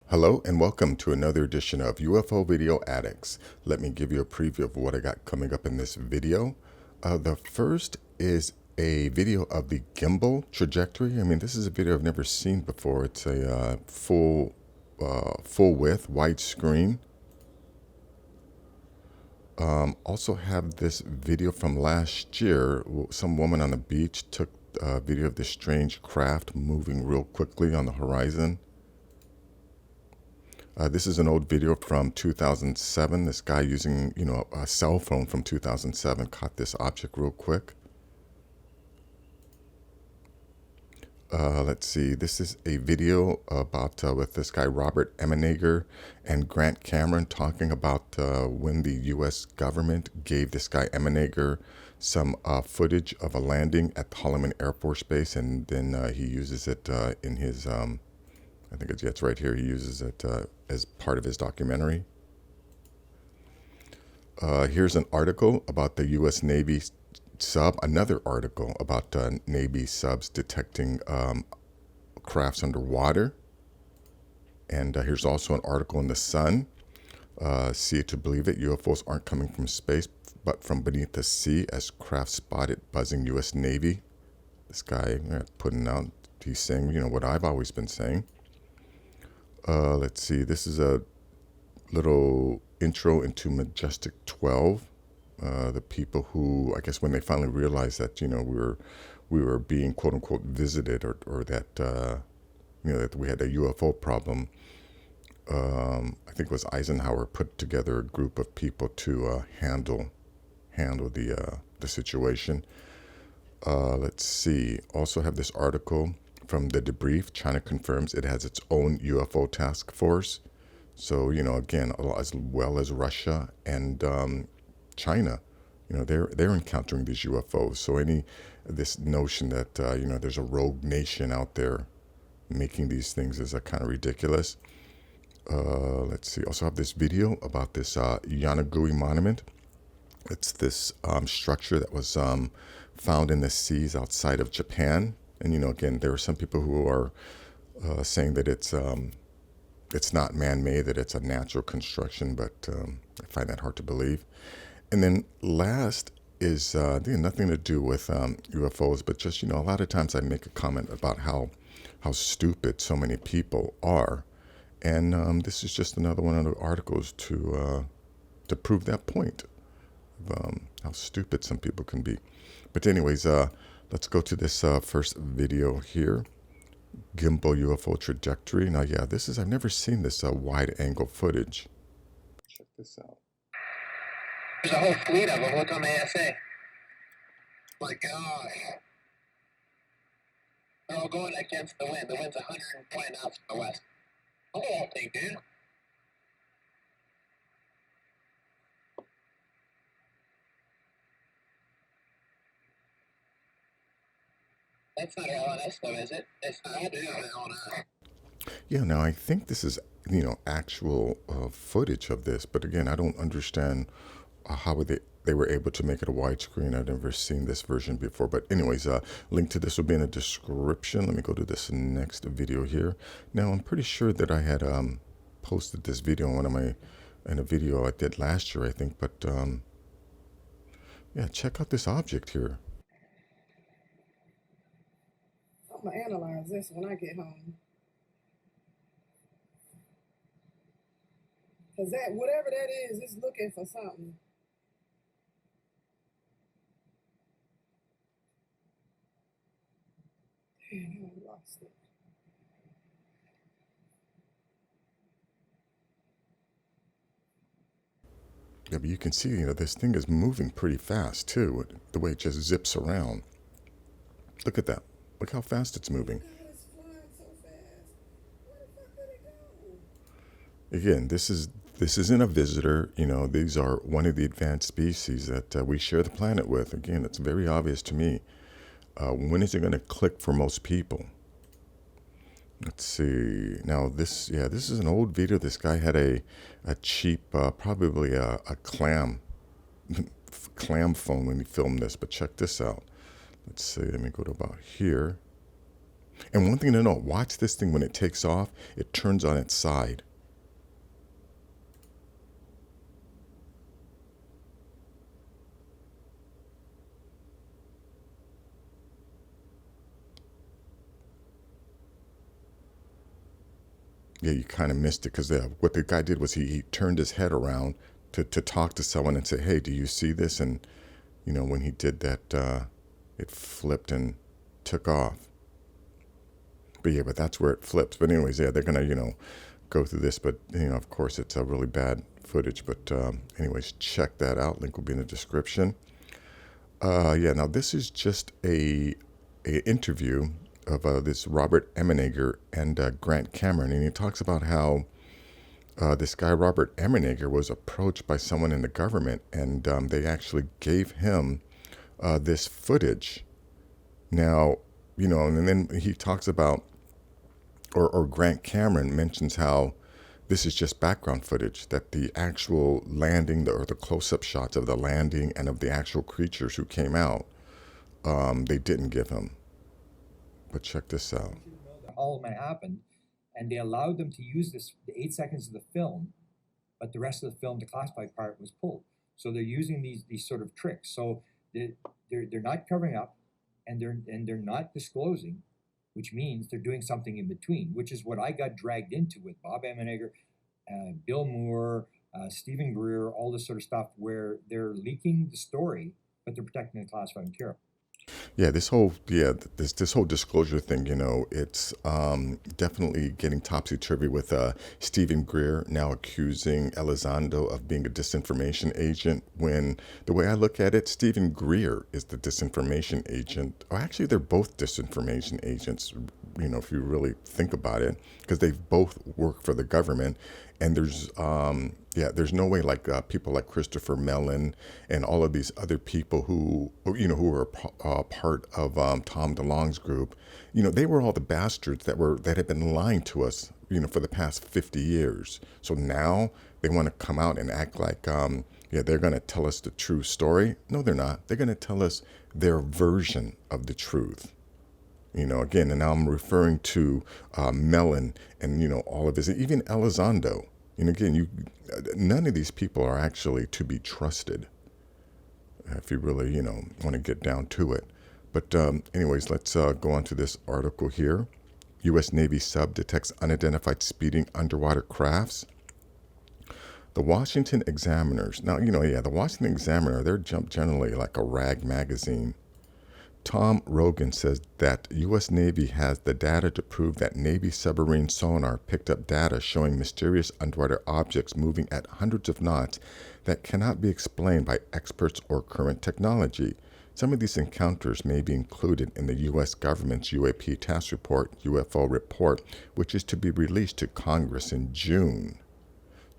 Hello and welcome to another edition of UFO Video Addicts. Let me give you a preview of what I got coming up in this video. The first is a video of the gimbal trajectory. I mean, this is a video I've never seen before. It's a full width, widescreen. Also have this video from last year. Some woman on the beach took a video of this strange craft moving real quickly on the horizon. This is an old video from 2007. This guy using, a cell phone from 2007 caught this object real quick. Let's see. This is a video about with this guy Robert Emeneggar and Grant Cameron talking about when the U.S. government gave this guy Emeneggar some footage of a landing at Holloman Air Force Base, and then he uses it in his I think it's right here. He uses it as part of his documentary. Here's an article about the U.S. Navy sub. Another article about Navy subs detecting crafts underwater. And here's also an article in the Sun. See it to believe it. UFOs aren't coming from space, but from beneath the sea as craft spotted buzzing U.S. Navy. This guy putting out, he's saying, what I've always been saying. Let's see, this is a little intro into Majestic 12. The people who, I guess when they finally realized that, we were being quote unquote visited or that, that we had a UFO problem. I think it was Eisenhower put together a group of people to handle the situation. Let's see, also have this article from the debrief. China confirms it has its own UFO task force. So, again, as well as Russia and China, they're encountering these UFOs. So this notion that, there's a rogue nation out there making these things is kind of ridiculous. Let's see. Also have this video about this Yanagui monument. It's this structure that was found in the seas outside of Japan. And, again, there are some people who are saying that it's not man-made, that it's a natural construction, but I find that hard to believe. And then last is nothing to do with UFOs, but just, a lot of times I make a comment about how stupid so many people are. And this is just another one of the articles to prove that point of how stupid some people can be. But anyways, let's go to this first video here. Gimbal UFO trajectory. Now, yeah, I've never seen this wide angle footage. Check this out. There's a whole fleet of them. Look on the ASA. My gosh. They're all going against the wind. The wind's 120 knots from the west. Look at that thing, dude. That's not LNS though, is it? It's not LNS. Yeah, now I think this is, actual footage of this. But again, I don't understand how they were able to make it a widescreen. I've never seen this version before. But anyways, link to this will be in the description. Let me go to this next video here. Now, I'm pretty sure that I had posted this video in a video I did last year, I think. But yeah, check out this object here. I'm gonna analyze this when I get home. Cause that, whatever that is, it's looking for something. Damn, I lost it. Yeah, but you can see, this thing is moving pretty fast too. The way it just zips around. Look at that. Look how fast it's moving. God, it's flying so fast. Where the fuck did it go? Again, this isn't a visitor. These are one of the advanced species that we share the planet with. Again, it's very obvious to me. When is it going to click for most people? Let's see. Now this is an old video. This guy had a cheap, probably a clam phone when he filmed this. But check this out. Let's see. Let me go to about here. And one thing to know, watch this thing when it takes off, it turns on its side. Yeah, you kind of missed it because what the guy did was he turned his head around to talk to someone and say, hey, do you see this? And, when he did that, it flipped and took off. But yeah, but that's where it flips. But anyways, yeah, they're going to, go through this. But, of course, it's a really bad footage. But anyways, check that out. Link will be in the description. Yeah, now this is just a interview of this Robert Emenegger and Grant Cameron. And he talks about how this guy, Robert Emenegger, was approached by someone in the government. And they actually gave him this footage. Now, and then he talks about, or Grant Cameron mentions how this is just background footage, that the actual landing or the close-up shots of the landing and of the actual creatures who came out, they didn't give him. But check this out. All of them happened, and they allowed them to use the 8 seconds of the film, but the rest of the film, the classified part, was pulled. So they're using these sort of tricks. So they're not covering up, and they're not disclosing, which means they're doing something in between, which is what I got dragged into with Bob Emenegger, Bill Moore, Stephen Greer, all this sort of stuff, where they're leaking the story, but they're protecting the classified material. Yeah, this whole disclosure thing, it's definitely getting topsy-turvy with Stephen Greer now accusing Elizondo of being a disinformation agent, when the way I look at it, Stephen Greer is the disinformation agent. Or actually, they're both disinformation agents, if you really think about it, because they both work for the government. And there's no way, like people like Christopher Mellon and all of these other people who are part of Tom DeLonge's group, they were all the bastards that had been lying to us, for the past 50 years. So now they want to come out and act like, they're going to tell us the true story. No, they're not. They're going to tell us their version of the truth. Again, and now I'm referring to Mellon and, all of this, even Elizondo. Again, none of these people are actually to be trusted, if you really, want to get down to it. But anyways, let's go on to this article here. U.S. Navy sub detects unidentified speeding underwater crafts. The Washington Examiners. Now, the Washington Examiner, they're generally like a rag magazine. Tom Rogan says that U.S. Navy has the data to prove that Navy submarine sonar picked up data showing mysterious underwater objects moving at hundreds of knots that cannot be explained by experts or current technology. Some of these encounters may be included in the U.S. government's UAP task report, UFO report, which is to be released to Congress in June.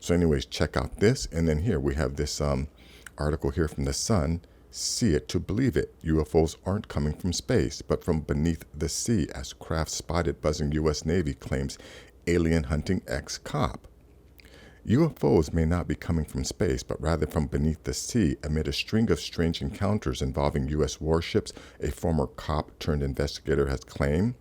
So anyways, check out this. And then here we have this article here from The Sun. See it to believe it. UFOs aren't coming from space, but from beneath the sea, as craft spotted buzzing U.S. Navy claims alien hunting ex-cop. UFOs may not be coming from space, but rather from beneath the sea amid a string of strange encounters involving U.S. warships, a former cop turned investigator has claimed.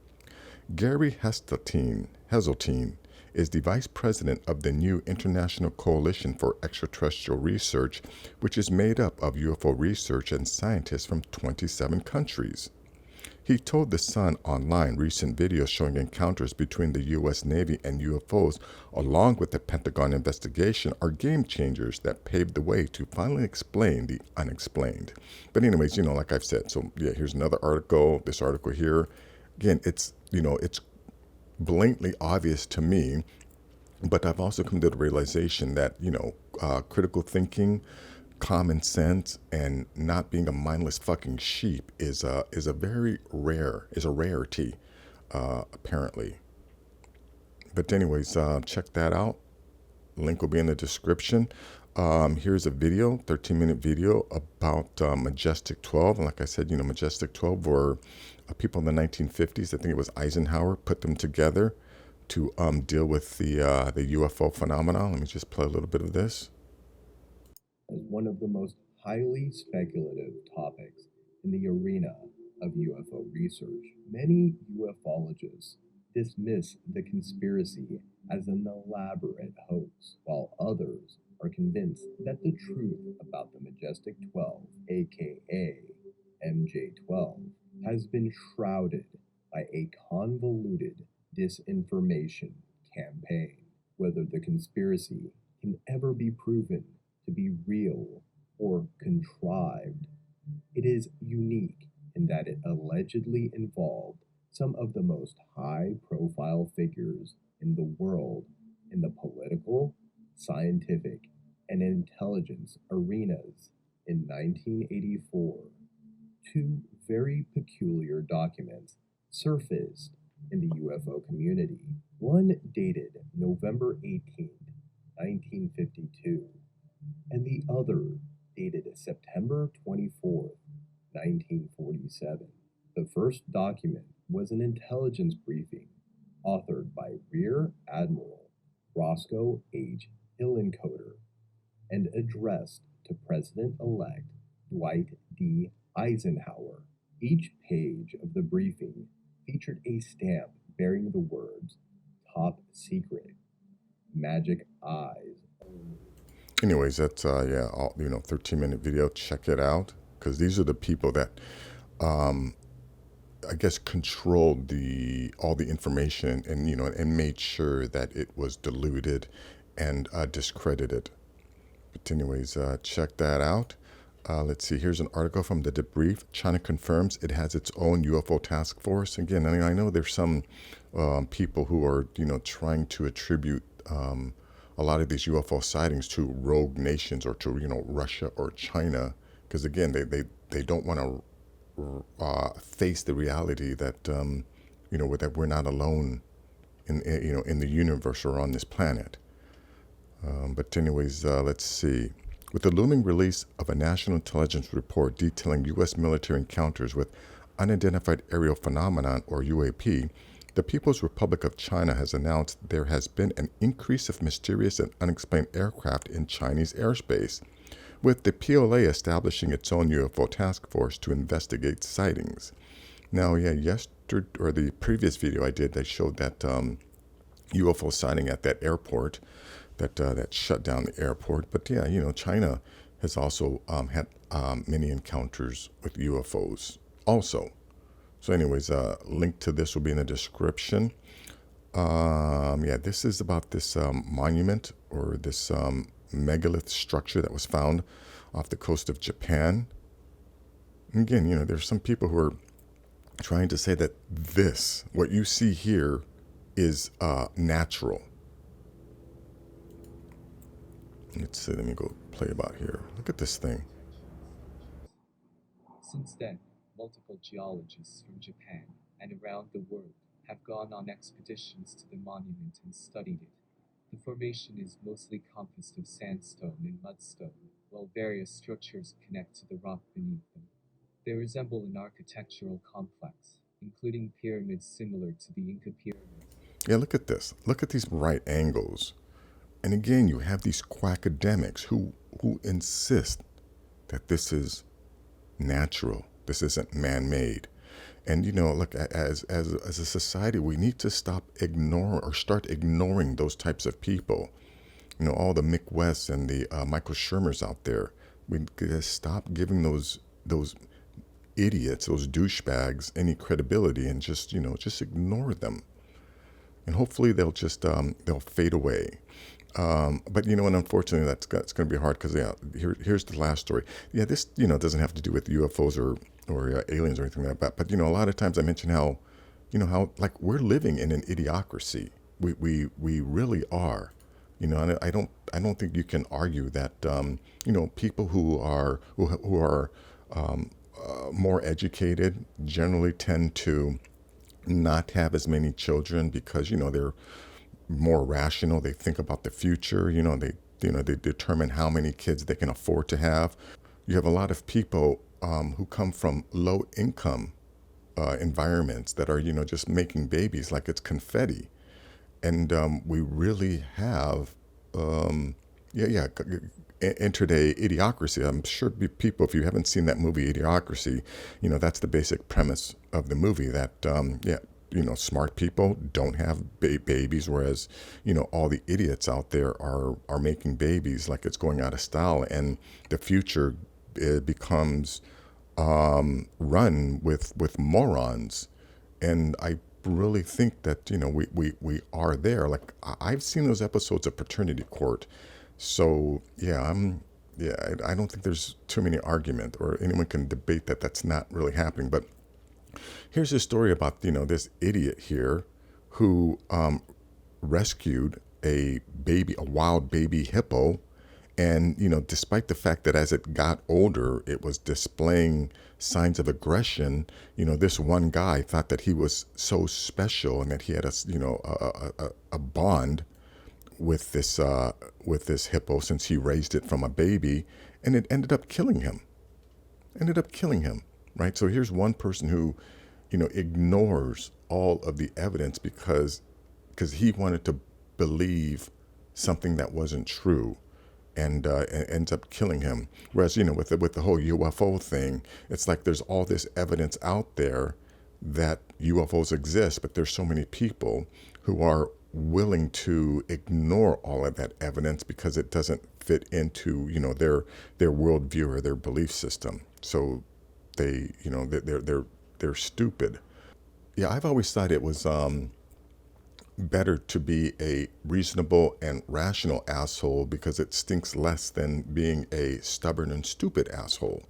Gary Heseltine is the vice president of the new International Coalition for Extraterrestrial Research, which is made up of UFO research and scientists from 27 countries. He told The Sun online recent videos showing encounters between the U.S. Navy and UFOs, along with the Pentagon investigation, are game changers that paved the way to finally explain the unexplained. But anyways, like I've said, so yeah, here's another article, this article here. Again, it's blatantly obvious to me, but I've also come to the realization that critical thinking, common sense, and not being a mindless fucking sheep is a rarity, apparently. But anyways, check that out. Link will be in the description. Here's a video, 13-minute video about Majestic 12. And like I said, Majestic 12 were people in the 1950s. I think it was Eisenhower put them together to deal with the UFO phenomenon. Let me just play a little bit of this. As one of the most highly speculative topics in the arena of UFO research. Many ufologists dismiss the conspiracy as an elaborate hoax, while others are convinced that the truth about the Majestic 12, aka MJ-12, has been shrouded by a convoluted disinformation campaign. Whether the conspiracy can ever be proven to be real or contrived, it is unique in that it allegedly involved some of the most high-profile figures in the world in the political, scientific, and intelligence arenas. In 1984, two very peculiar documents surfaced in the UFO community. One dated November 18th, 1952, and the other dated September 24th, 1947. The first document was an intelligence briefing authored by Rear Admiral Roscoe H. Hillenkoetter and addressed to President-elect Dwight D. Eisenhower. Each page of the briefing featured a stamp bearing the words "Top Secret," "Magic Eyes." Anyways, that's 13-minute video. Check it out, because these are the people that I guess controlled all the information, and and made sure that it was diluted and discredited. But anyways, check that out. Let's see, here's an article from the Debrief. China confirms it has its own UFO task force. Again, I know there's some people who are, trying to attribute a lot of these UFO sightings to rogue nations, or to, Russia or China. Because again, they don't want to face the reality that, that we're not alone in the universe or on this planet. But anyways, let's see. With the looming release of a national intelligence report detailing U.S. military encounters with unidentified aerial phenomenon, or UAP, the People's Republic of China has announced there has been an increase of mysterious and unexplained aircraft in Chinese airspace, with the PLA establishing its own UFO task force to investigate sightings. Now, yesterday, or the previous video I did, they showed that UFO sighting at that airport, that shut down the airport. But China has also had many encounters with UFOs also. So anyways, link to this will be in the description. This is about this monument, or this megalith structure that was found off the coast of Japan. And again, there's some people who are trying to say that what you see here, is natural. Let's see, let me go play about here. Look at this thing. Since then, multiple geologists from Japan and around the world have gone on expeditions to the monument and studied it. The formation is mostly composed of sandstone and mudstone, while various structures connect to the rock beneath them. They resemble an architectural complex, including pyramids similar to the Inca pyramids. Yeah, look at this. Look at these right angles. And again, you have these quackademics who insist that this is natural. This isn't man-made. And look, as a society, we need to start ignoring those types of people. All the Mick Wests and the Michael Shermers out there. We gotta stop giving those idiots, those douchebags, any credibility, and just ignore them. And hopefully they'll fade away. But and unfortunately that's going to be hard, because here's the last story. This doesn't have to do with UFOs or aliens or anything like that. But a lot of times I mention how like we're living in an idiocracy. We really are. And I don't think you can argue that people who are more educated generally tend to not have as many children, because they're more rational. They think about the future. They determine how many kids they can afford to have. You have a lot of people who come from low income environments that are just making babies like it's confetti. And we really have entered a idiocracy. I'm sure people, if you haven't seen that movie Idiocracy, you know, that's the basic premise of the movie, that yeah, you know, smart people don't have babies, whereas, you know, all the idiots out there are making babies like it's going out of style, and the future becomes run with morons. And I really think that, you know, we are there. Like I've seen those episodes of Paternity Court. So yeah, I don't think there's too many argument or anyone can debate that that's not really happening. But here's a story about, you know, this idiot here who rescued a wild baby hippo. And, you know, despite the fact that as it got older, it was displaying signs of aggression, you know, this one guy thought that he was so special and that he had a bond with this hippo, since he raised it from a baby, and it ended up killing him. Right? So here's one person who, you know, ignores all of the evidence because he wanted to believe something that wasn't true, and ends up killing him. Whereas, you know, with the whole UFO thing, it's like there's all this evidence out there that UFOs exist, but there's so many people who are willing to ignore all of that evidence because it doesn't fit into, you know, their worldview or their belief system. So they, you know, they're stupid. Yeah, I've always thought it was better to be a reasonable and rational asshole, because it stinks less than being a stubborn and stupid asshole.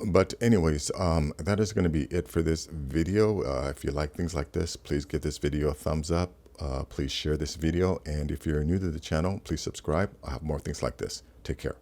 But anyways, that is going to be it for this video. If you like things like this, please give this video a thumbs up. Please share this video. And if you're new to the channel, please subscribe. I'll have more things like this. Take care.